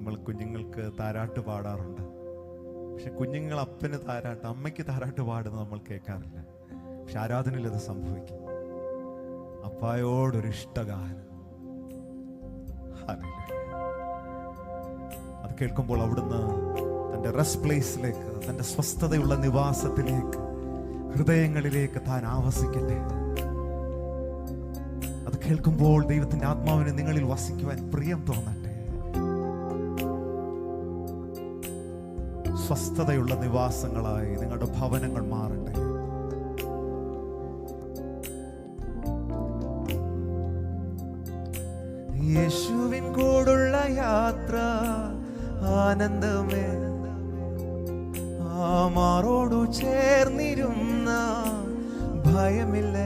നമ്മൾ കുഞ്ഞുങ്ങൾക്ക് താരാട്ട് പാടാറുണ്ട്. പക്ഷെ കുഞ്ഞുങ്ങൾ അപ്പന് താരാട്ട്, അമ്മയ്ക്ക് താരാട്ട് പാടുന്നത് നമ്മൾ കേൾക്കാറില്ല. പക്ഷെ ആരാധനയിൽ അത് സംഭവിക്കും. അപ്പായോടൊരു ഇഷ്ടഗാനം, അത് കേൾക്കുമ്പോൾ അവിടുന്ന് തൻ്റെ റെസ്റ്റ് പ്ലേസിലേക്ക്, തൻ്റെ സ്വസ്ഥതയുള്ള നിവാസത്തിലേക്ക്, ഹൃദയങ്ങളിലേക്ക് താൻ ആവസിക്കട്ടെ. അത് കേൾക്കുമ്പോൾ ദൈവത്തിന്റെ ആത്മാവിന് നിങ്ങളിൽ വസിക്കുവാൻ പ്രിയം തോന്നട്ടെ. സ്വസ്ഥതയുള്ള നിവാസങ്ങളായി നിങ്ങളുടെ ഭവനങ്ങൾ മാറട്ടെ. യേശുവിൻ കൂടുള്ള യാത്ര ആനന്ദമേ, ആ മാറോടു ചേർന്നിരുന്ന ഭയമില്ല.